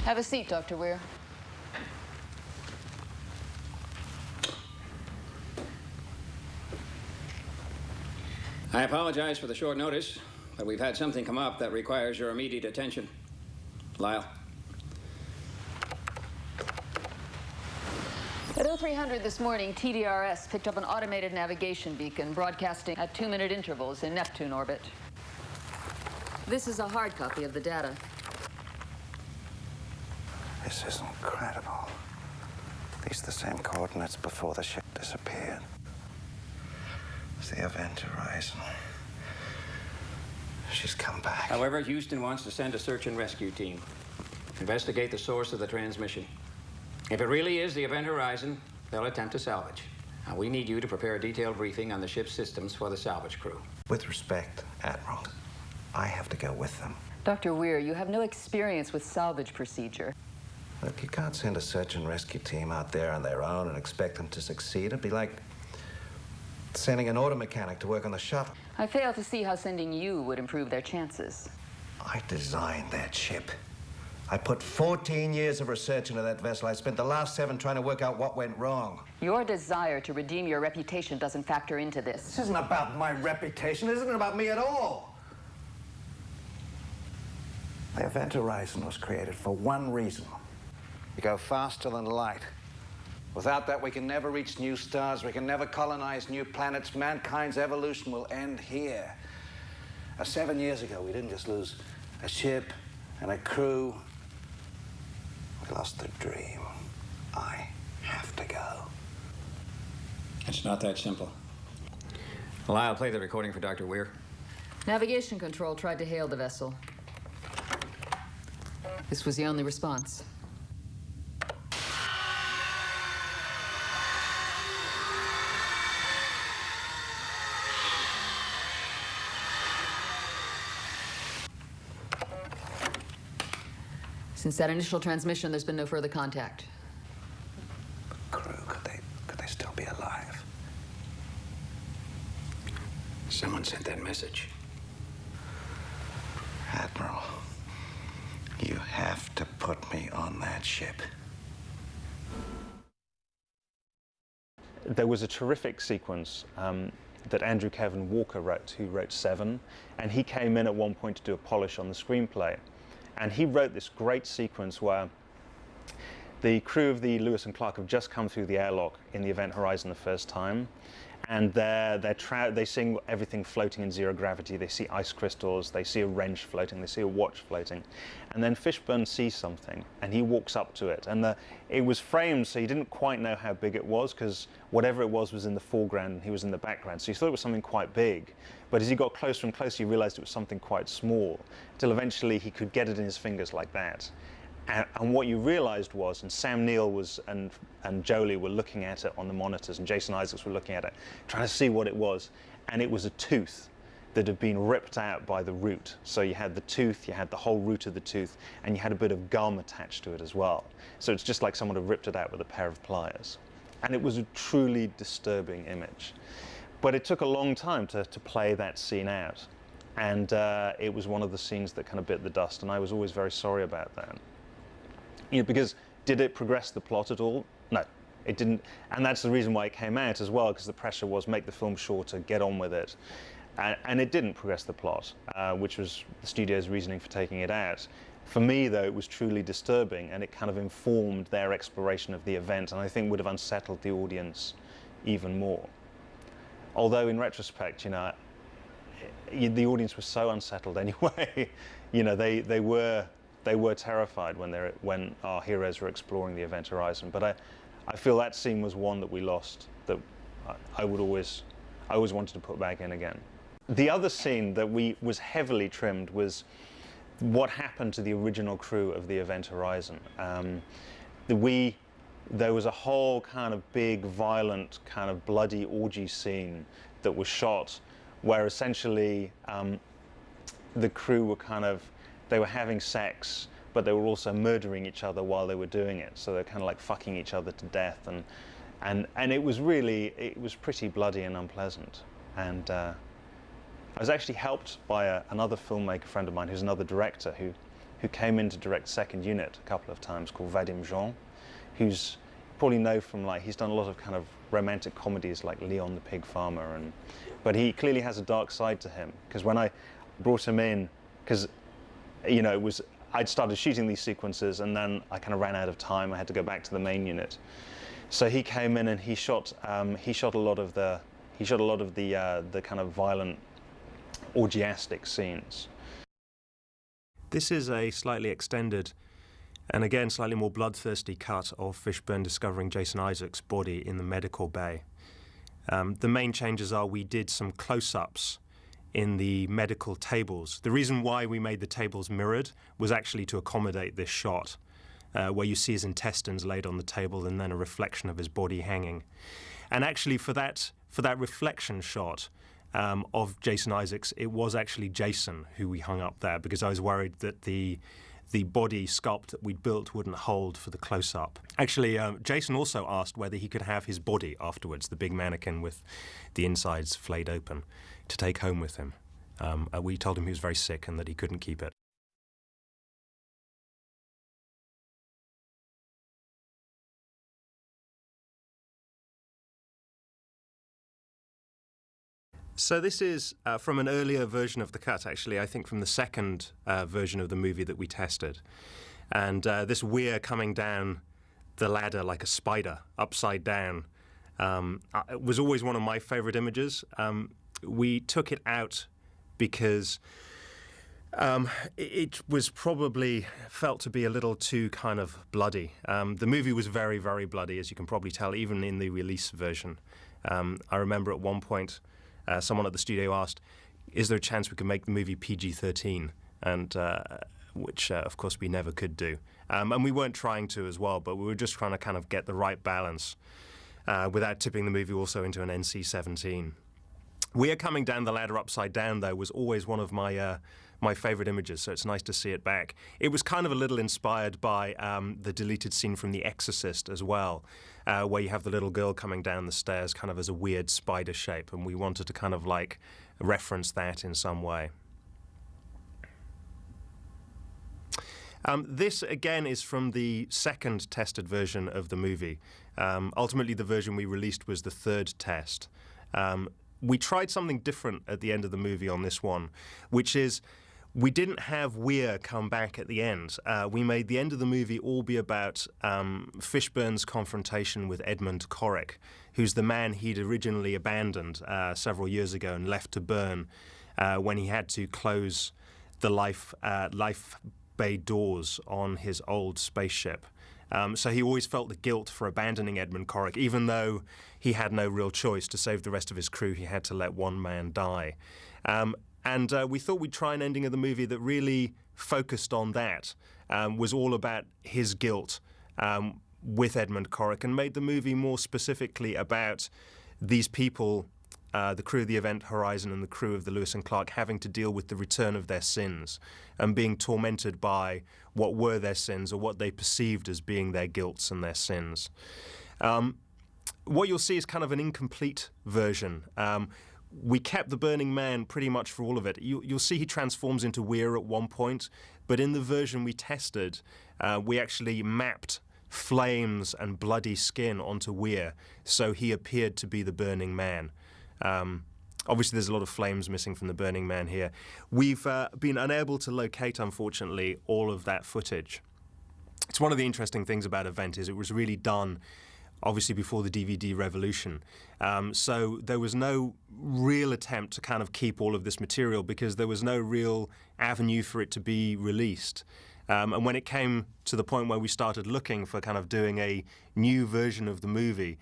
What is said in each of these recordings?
Have a seat, Dr. Weir. I apologize for the short notice, but we've had something come up that requires your immediate attention. Lyle. At 0300 this morning, TDRS picked up an automated navigation beacon broadcasting at 2-minute intervals in Neptune orbit. This is a hard copy of the data. This is incredible. These are the same coordinates before the ship disappeared. It's the event horizon. She's come back. However, Houston wants to send a search and rescue team. Investigate the source of the transmission. If it really is the event horizon, they'll attempt to salvage. Now, we need you to prepare a detailed briefing on the ship's systems for the salvage crew. With respect, Admiral, I have to go with them. Dr. Weir, you have no experience with salvage procedure. Look, you can't send a search and rescue team out there on their own and expect them to succeed. It'd be like sending an auto mechanic to work on the shuttle. I fail to see how sending you would improve their chances. I designed that ship. I put 14 years of research into that vessel. I spent the last 7 trying to work out what went wrong. Your desire to redeem your reputation doesn't factor into this. This isn't about my reputation. This isn't about me at all. The event horizon was created for one reason. You go faster than light. Without that, we can never reach new stars. We can never colonize new planets. Mankind's evolution will end here. 7 years ago, we didn't just lose a ship and a crew. We lost the dream. I have to go. It's not that simple. Lyle, play the recording for Dr. Weir. Navigation control tried to hail the vessel. This was the only response. Since that initial transmission, there's been no further contact. Crew, could they still be alive? Someone sent that message. Admiral, you have to put me on that ship. There was a terrific sequence that Andrew Kevin Walker wrote, who wrote Seven, and he came in at one point to do a polish on the screenplay. And he wrote this great sequence where the crew of the Lewis and Clark have just come through the airlock in the event horizon the first time, and they see everything floating in zero gravity. They see ice crystals, they see a wrench floating, they see a watch floating. And then Fishburne sees something, and he walks up to it. And it was framed so he didn't quite know how big it was, because whatever it was in the foreground and he was in the background. So he thought it was something quite big. But as he got closer and closer, he realized it was something quite small, until eventually he could get it in his fingers like that. And what you realized was, and Sam Neill and Jolie were looking at it on the monitors, and Jason Isaacs were looking at it, trying to see what it was. And it was a tooth that had been ripped out by the root. So you had the tooth, you had the whole root of the tooth, and you had a bit of gum attached to it as well. So it's just like someone had ripped it out with a pair of pliers. And it was a truly disturbing image. But it took a long time to play that scene out. And it was one of the scenes that kind of bit the dust, and I was always very sorry about that. You know, because did it progress the plot at all? No, it didn't. And that's the reason why it came out as well, because the pressure was make the film shorter, get on with it. And it didn't progress the plot, which was the studio's reasoning for taking it out. For me, though, it was truly disturbing, and it kind of informed their exploration of the event, and I think would have unsettled the audience even more. Although in retrospect, you know, the audience was so unsettled anyway. You know, they were terrified when our heroes were exploring the event horizon. But I feel that scene was one that we lost, that I always wanted to put back in again. The other scene that was heavily trimmed was what happened to the original crew of the event horizon. There was a whole kind of big, violent, kind of bloody orgy scene that was shot, where essentially the crew were they were having sex, but they were also murdering each other while they were doing it. So they're kind of like fucking each other to death, and it was pretty bloody and unpleasant. And I was actually helped by another filmmaker friend of mine, who's another director, who who came in to direct second unit a couple of times, called Vadim Jean, who's probably know from, like, he's done a lot of kind of romantic comedies like Leon the Pig Farmer, but he clearly has a dark side to him, because when I brought him in, because, you know, I'd started shooting these sequences and then I kind of ran out of time. I had to go back to the main unit. So he came in and he shot a lot of the kind of violent, orgiastic scenes. This is a slightly extended and again slightly more bloodthirsty cut of Fishburne discovering Jason Isaacs' body in the medical bay. The main changes are we did some close-ups in the medical tables. The reason why we made the tables mirrored was actually to accommodate this shot, where you see his intestines laid on the table and then a reflection of his body hanging. And actually for that reflection shot of Jason Isaacs, it was actually Jason who we hung up there, because I was worried that the body sculpt that we'd built wouldn't hold for the close-up. Actually, Jason also asked whether he could have his body afterwards, the big mannequin with the insides flayed open, to take home with him. We told him he was very sick and that he couldn't keep it. So this is from an earlier version of the cut, actually, I think from the second version of the movie that we tested. And this Weir coming down the ladder like a spider, upside down, was always one of my favorite images. We took it out because it was probably felt to be a little too kind of bloody. The movie was very, very bloody, as you can probably tell, even in the release version. I remember at one point, someone at the studio asked, is there a chance we could make the movie PG-13? And which, of course, we never could do. And we weren't trying to as well, but we were just trying to kind of get the right balance without tipping the movie also into an NC-17. Weir coming down the ladder upside down, though, was always one of my favorite images, so it's nice to see it back. It was kind of a little inspired by the deleted scene from The Exorcist as well, where you have the little girl coming down the stairs kind of as a weird spider shape, and we wanted to kind of like reference that in some way. This, again, is from the second tested version of the movie. Ultimately, the version we released was the third test. We tried something different at the end of the movie on this one, which is we didn't have Weir come back at the end. We made the end of the movie all be about Fishburne's confrontation with Edmund Corrick, who's the man he'd originally abandoned several years ago and left to burn when he had to close the life bay doors on his old spaceship. So he always felt the guilt for abandoning Edmund Corrick, even though he had no real choice. To save the rest of his crew, he had to let one man die. And we thought we'd try an ending of the movie that really focused on that, was all about his guilt with Edmund Corrick, and made the movie more specifically about these people, the crew of the Event Horizon and the crew of the Lewis and Clark, having to deal with the return of their sins and being tormented by what were their sins or what they perceived as being their guilts and their sins. What you'll see is kind of an incomplete version. We kept the Burning Man pretty much for all of it. You'll see he transforms into Weir at one point, but in the version we tested, we actually mapped flames and bloody skin onto Weir, so he appeared to be the Burning Man. Obviously, there's a lot of flames missing from the Burning Man here. We've been unable to locate, unfortunately, all of that footage. It's one of the interesting things about Event is it was really done obviously before the DVD revolution. So there was no real attempt to kind of keep all of this material because there was no real avenue for it to be released. And when it came to the point where we started looking for kind of doing a new version of the movie,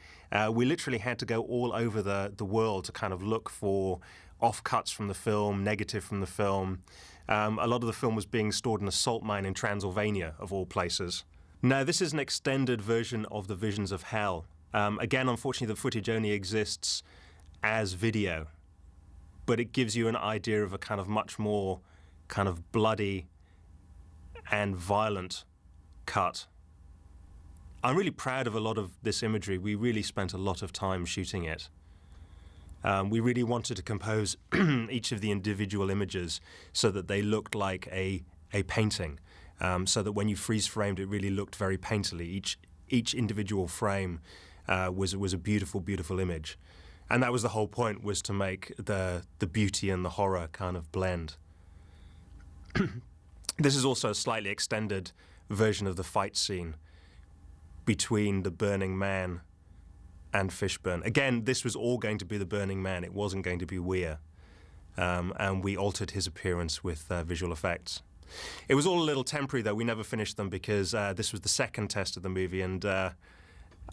we literally had to go all over the world to kind of look for offcuts from the film, negative from the film. A lot of the film was being stored in a salt mine in Transylvania, of all places. Now, this is an extended version of the Visions of Hell. Again, unfortunately, the footage only exists as video, but it gives you an idea of a kind of much more kind of bloody and violent cut. I'm really proud of a lot of this imagery. We really spent a lot of time shooting it. We really wanted to compose each of the individual images so that they looked like a painting. so that when you freeze framed, it really looked very painterly. Each individual frame was a beautiful, beautiful image. And that was the whole point, was to make the beauty and the horror kind of blend. This is also a slightly extended version of the fight scene between the Burning Man and Fishburne. Again, this was all going to be the Burning Man. It wasn't going to be Weir. And we altered his appearance with visual effects. It was all a little temporary, though. We never finished them because this was the second test of the movie. And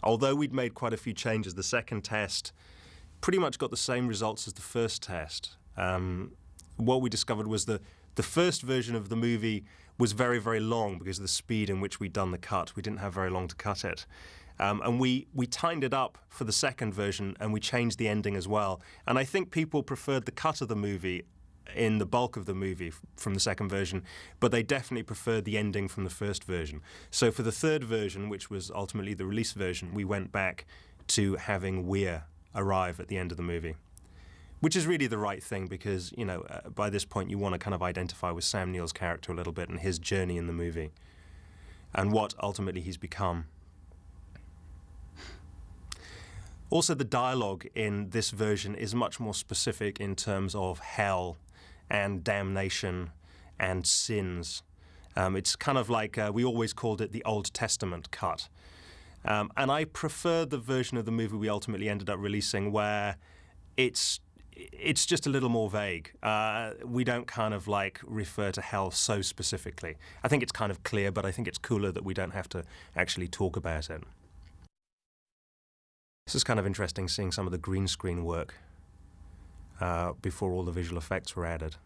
although we'd made quite a few changes, the second test pretty much got the same results as the first test. What we discovered was the first version of the movie was very, very long because of the speed in which we'd done the cut. We didn't have very long to cut it. And we tightened it up for the second version, and we changed the ending as well. And I think people preferred the cut of the movie in the bulk of the movie from the second version, but they definitely preferred the ending from the first version. So for the third version, which was ultimately the release version, we went back to having Weir arrive at the end of the movie, which is really the right thing because, you know, by this point you want to kind of identify with Sam Neill's character a little bit and his journey in the movie and what ultimately he's become. Also, the dialogue in this version is much more specific in terms of hell and damnation and sins. It's kind of like we always called it the Old Testament cut. And I prefer the version of the movie we ultimately ended up releasing where it's just a little more vague. We don't kind of like refer to hell so specifically. I think it's kind of clear, but I think it's cooler that we don't have to actually talk about it. This is kind of interesting, seeing some of the green screen work before all the visual effects were added.